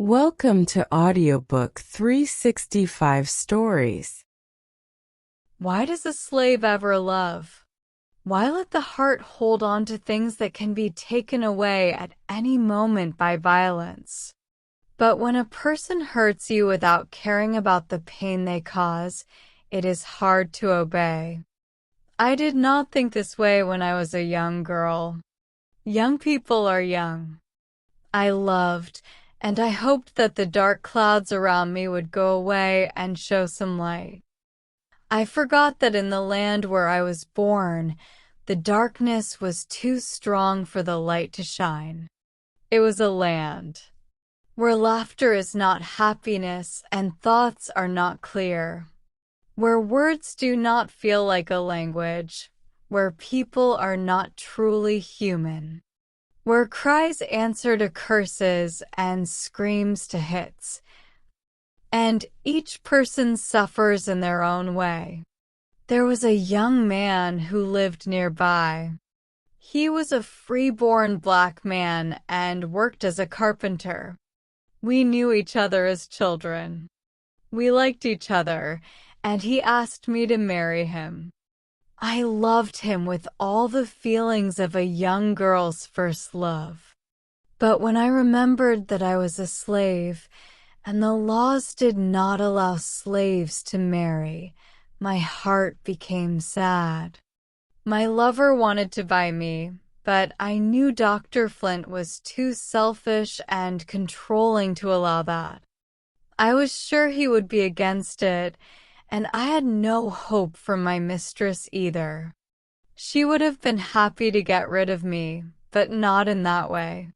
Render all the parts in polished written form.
Welcome to Audiobook 365 Stories. Why does a slave ever love? Why let the heart hold on to things that can be taken away at any moment by violence? But when a person hurts you without caring about the pain they cause, it is hard to obey. I did not think this way when I was a young girl. Young people are young. I loved, and I hoped that the dark clouds around me would go away and show some light. I forgot that in the land where I was born, the darkness was too strong for the light to shine. It was a land where laughter is not happiness and thoughts are not clear, where words do not feel like a language, where people are not truly human, where cries answer to curses and screams to hits, and each person suffers in their own way. There was a young man who lived nearby. He was a free-born black man and worked as a carpenter. We knew each other as children. We liked each other, and he asked me to marry him. I loved him with all the feelings of a young girl's first love. But when I remembered that I was a slave, and the laws did not allow slaves to marry, my heart became sad. My lover wanted to buy me, but I knew Dr. Flint was too selfish and controlling to allow that. I was sure he would be against it, and I had no hope from my mistress either. She would have been happy to get rid of me, but not in that way.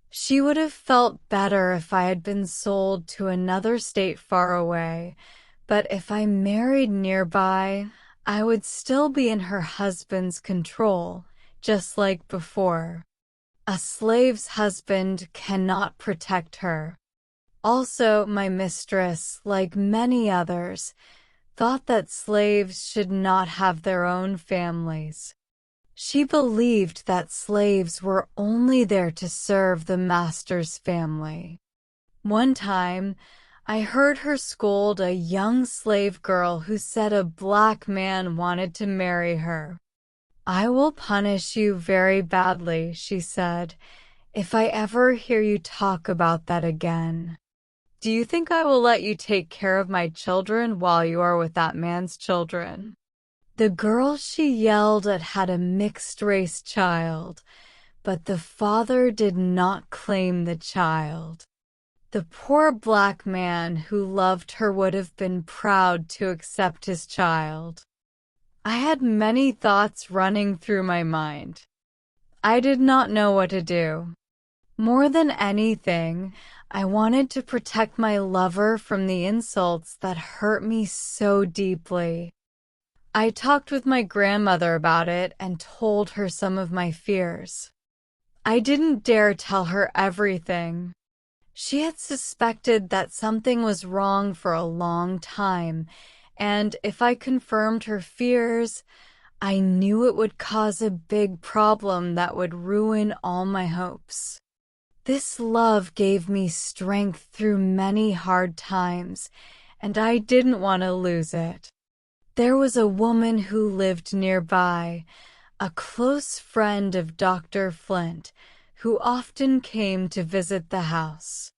She would have felt better if I had been sold to another state far away, but if I married nearby, I would still be in her husband's control, just like before. A slave's husband cannot protect her. Also, my mistress, like many others, thought that slaves should not have their own families. She believed that slaves were only there to serve the master's family. One time, I heard her scold a young slave girl who said a black man wanted to marry her. "I will punish you very badly," she said, "if I ever hear you talk about that again. Do you think I will let you take care of my children while you are with that man's children?" The girl she yelled at had a mixed-race child, but the father did not claim the child. The poor black man who loved her would have been proud to accept his child. I had many thoughts running through my mind. I did not know what to do. More than anything, I wanted to protect my lover from the insults that hurt me so deeply. I talked with my grandmother about it and told her some of my fears. I didn't dare tell her everything. She had suspected that something was wrong for a long time, and if I confirmed her fears, I knew it would cause a big problem that would ruin all my hopes. This love gave me strength through many hard times, and I didn't want to lose it. There was a woman who lived nearby, a close friend of Dr. Flint, who often came to visit the house.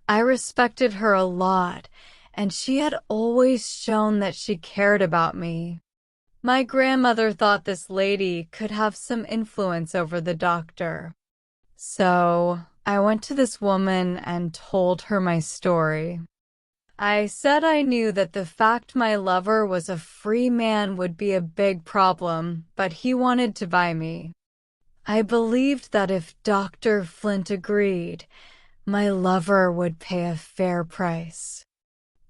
I respected her a lot, and she had always shown that she cared about me. My grandmother thought this lady could have some influence over the doctor. So I went to this woman and told her my story. I said I knew that the fact my lover was a free man would be a big problem, but he wanted to buy me. I believed that if Dr. Flint agreed, my lover would pay a fair price.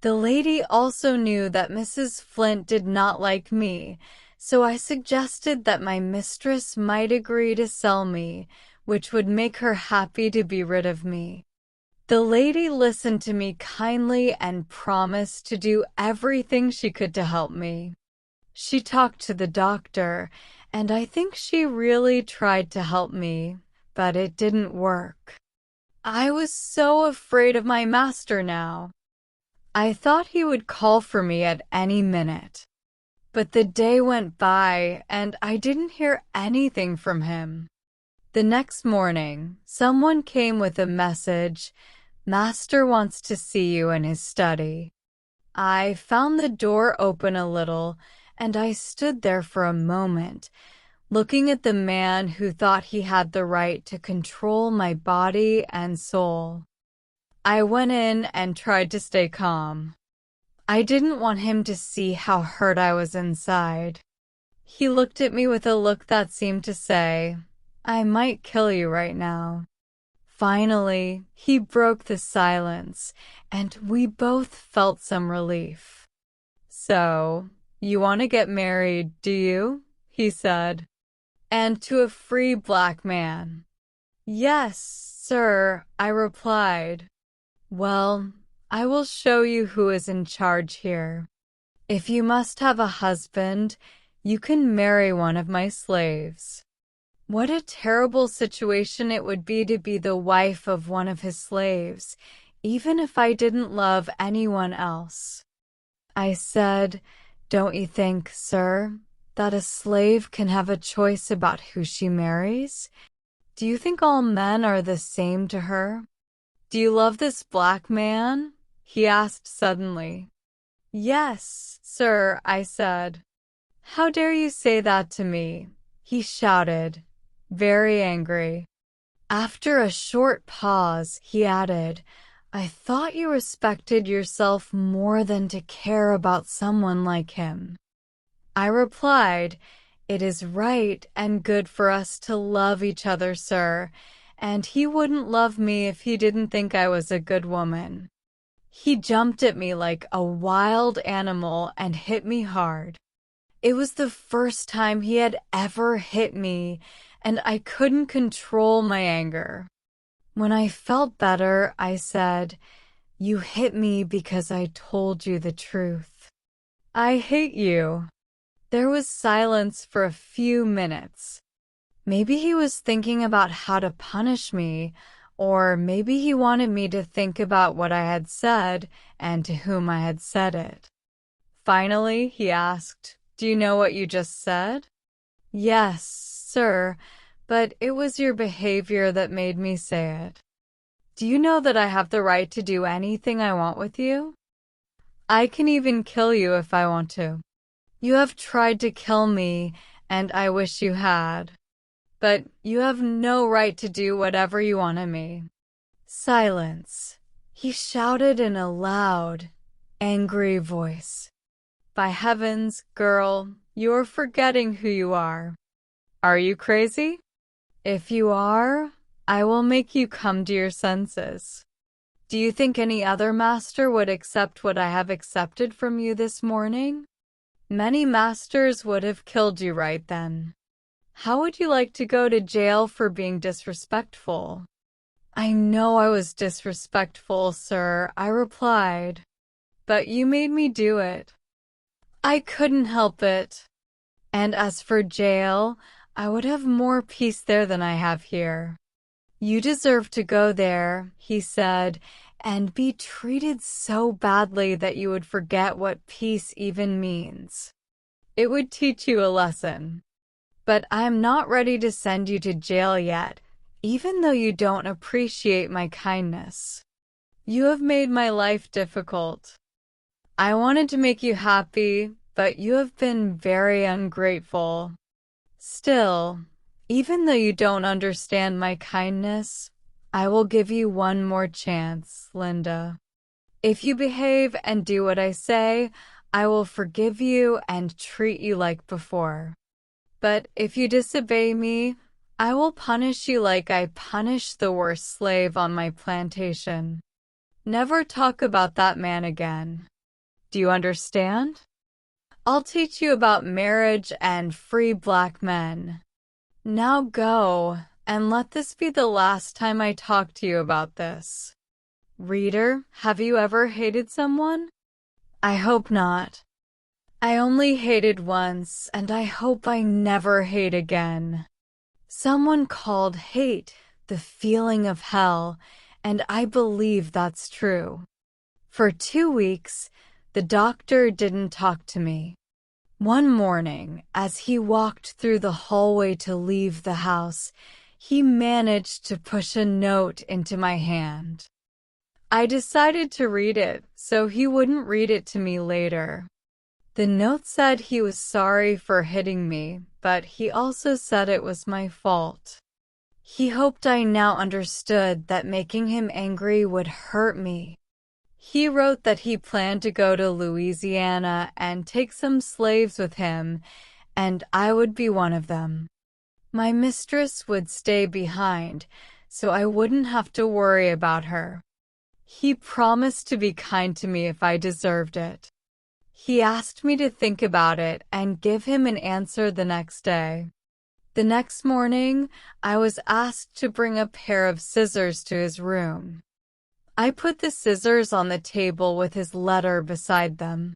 The lady also knew that Mrs. Flint did not like me, so I suggested that my mistress might agree to sell me, which would make her happy to be rid of me. The lady listened to me kindly and promised to do everything she could to help me. She talked to the doctor, and I think she really tried to help me, but it didn't work. I was so afraid of my master now. I thought he would call for me at any minute. But the day went by, and I didn't hear anything from him. The next morning, someone came with a message, "Master wants to see you in his study." I found the door open a little, and I stood there for a moment, looking at the man who thought he had the right to control my body and soul. I went in and tried to stay calm. I didn't want him to see how hurt I was inside. He looked at me with a look that seemed to say, "I might kill you right now." Finally, he broke the silence, and we both felt some relief. "So, you want to get married, do you?" he said. "And to a free black man?" "Yes, sir," I replied. "Well, I will show you who is in charge here. If you must have a husband, you can marry one of my slaves." What a terrible situation it would be to be the wife of one of his slaves, even if I didn't love anyone else. I said, "Don't you think, sir, that a slave can have a choice about who she marries? Do you think all men are the same to her?" "Do you love this black man?" he asked suddenly. "Yes, sir," I said. "How dare you say that to me?" he shouted, very angry. After a short pause, he added, "I thought you respected yourself more than to care about someone like him." I replied, "It is right and good for us to love each other, sir, and he wouldn't love me if he didn't think I was a good woman." He jumped at me like a wild animal and hit me hard. It was the first time he had ever hit me, and I couldn't control my anger. When I felt better, I said, "You hit me because I told you the truth." "I hate you." There was silence for a few minutes. Maybe he was thinking about how to punish me, or maybe he wanted me to think about what I had said and to whom I had said it. Finally, he asked, "Do you know what you just said?" "Yes, sir, but it was your behavior that made me say it." "Do you know that I have the right to do anything I want with you? I can even kill you if I want to. You have tried to kill me, and I wish you had. But you have no right to do whatever you want to me." Silence. He shouted in a loud, angry voice, "By heavens, girl, you are forgetting who you are. Are you crazy? If you are, I will make you come to your senses. Do you think any other master would accept what I have accepted from you this morning? Many masters would have killed you right then. How would you like to go to jail for being disrespectful?" "I know I was disrespectful, sir," I replied. "But you made me do it. I couldn't help it. And as for jail, I would have more peace there than I have here." "You deserve to go there," he said, "and be treated so badly that you would forget what peace even means. It would teach you a lesson. But I'm not ready to send you to jail yet, even though you don't appreciate my kindness. You have made my life difficult. I wanted to make you happy, but you have been very ungrateful. Still, even though you don't understand my kindness, I will give you one more chance, Linda. If you behave and do what I say, I will forgive you and treat you like before. But if you disobey me, I will punish you like I punished the worst slave on my plantation. Never talk about that man again. Do you understand? I'll teach you about marriage and free black men. Now go, and let this be the last time I talk to you about this." Reader, have you ever hated someone? I hope not. I only hated once, and I hope I never hate again. Someone called hate the feeling of hell, and I believe that's true. For 2 weeks, the doctor didn't talk to me. One morning, as he walked through the hallway to leave the house, he managed to push a note into my hand. I decided to read it, so he wouldn't read it to me later. The note said he was sorry for hitting me, but he also said it was my fault. He hoped I now understood that making him angry would hurt me. He wrote that he planned to go to Louisiana and take some slaves with him, and I would be one of them. My mistress would stay behind, so I wouldn't have to worry about her. He promised to be kind to me if I deserved it. He asked me to think about it and give him an answer the next day. The next morning, I was asked to bring a pair of scissors to his room. I put the scissors on the table with his letter beside them.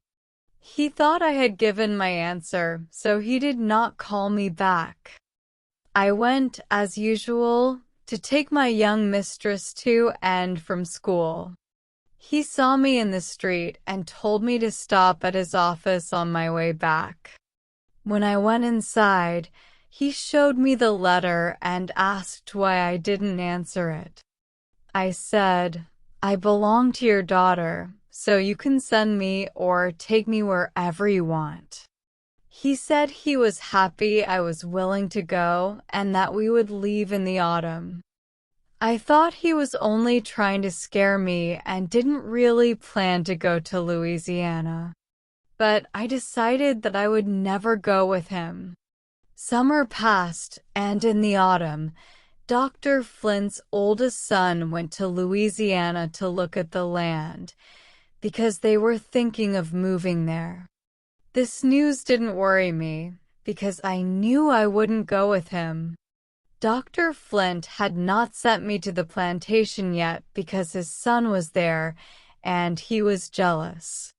He thought I had given my answer, so he did not call me back. I went, as usual, to take my young mistress to and from school. He saw me in the street and told me to stop at his office on my way back. When I went inside, he showed me the letter and asked why I didn't answer it. I said, "I belong to your daughter, so you can send me or take me wherever you want." He said he was happy I was willing to go and that we would leave in the autumn. I thought he was only trying to scare me and didn't really plan to go to Louisiana. But I decided that I would never go with him. Summer passed, and in the autumn, Dr. Flint's oldest son went to Louisiana to look at the land, because they were thinking of moving there. This news didn't worry me, because I knew I wouldn't go with him. Dr. Flint had not sent me to the plantation yet because his son was there, and he was jealous.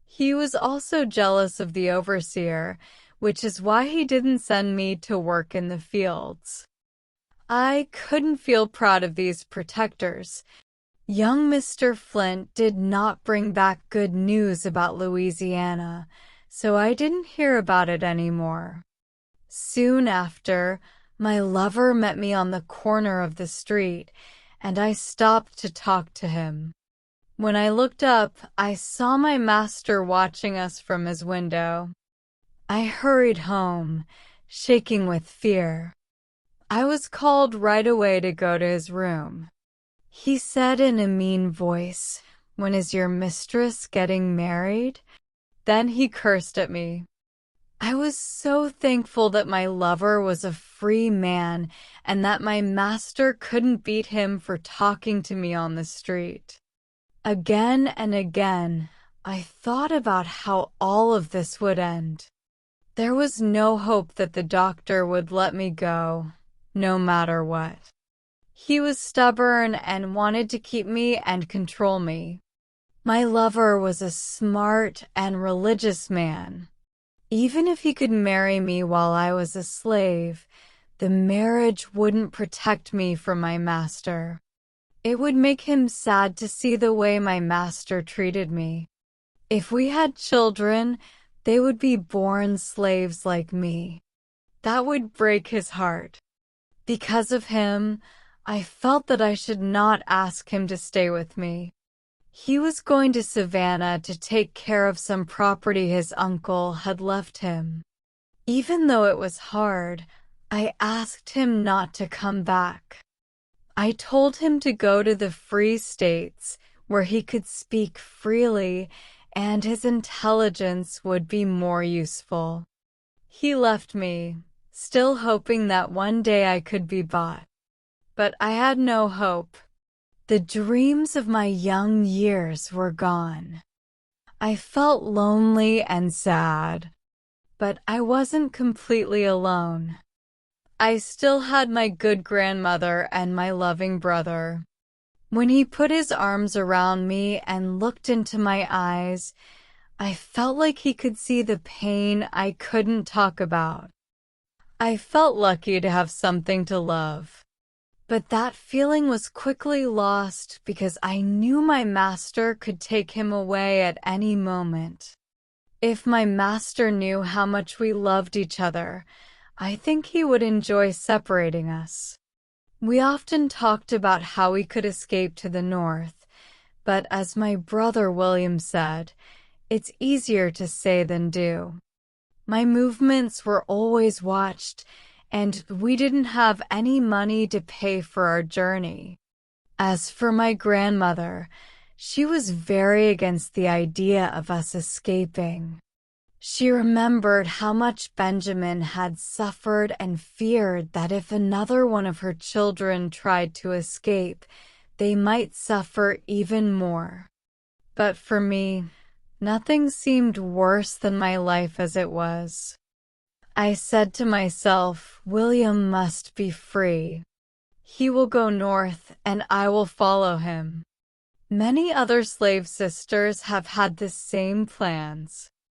He was also jealous of the overseer, which is why he didn't send me to work in the fields. I couldn't feel proud of these protectors. Young Mr. Flint did not bring back good news about Louisiana, so I didn't hear about it anymore. Soon after, my lover met me on the corner of the street, and I stopped to talk to him. When I looked up, I saw my master watching us from his window. I hurried home, shaking with fear. I was called right away to go to his room. He said in a mean voice, "When is your mistress getting married?" Then he cursed at me. I was so thankful that my lover was a free man and that my master couldn't beat him for talking to me on the street. Again and again, I thought about how all of this would end. There was no hope that the doctor would let me go, no matter what. He was stubborn and wanted to keep me and control me. My lover was a smart and religious man. Even if he could marry me while I was a slave, the marriage wouldn't protect me from my master. It would make him sad to see the way my master treated me. If we had children, they would be born slaves like me. That would break his heart. Because of him, I felt that I should not ask him to stay with me. He was going to Savannah to take care of some property his uncle had left him. Even though it was hard, I asked him not to come back. I told him to go to the free states where he could speak freely and his intelligence would be more useful. He left me, still hoping that one day I could be bought. But I had no hope. The dreams of my young years were gone. I felt lonely and sad, but I wasn't completely alone. I still had my good grandmother and my loving brother. When he put his arms around me and looked into my eyes, I felt like he could see the pain I couldn't talk about. I felt lucky to have something to love. But that feeling was quickly lost because I knew my master could take him away at any moment. If my master knew how much we loved each other, I think he would enjoy separating us. We often talked about how we could escape to the north, but as my brother William said, it's easier to say than do. My movements were always watched, and we didn't have any money to pay for our journey. As for my grandmother, she was very against the idea of us escaping. She remembered how much Benjamin had suffered and feared that if another one of her children tried to escape, they might suffer even more. But for me, nothing seemed worse than my life as it was. I said to myself, William must be free. He will go north, and I will follow him. Many other slave sisters have had the same plans.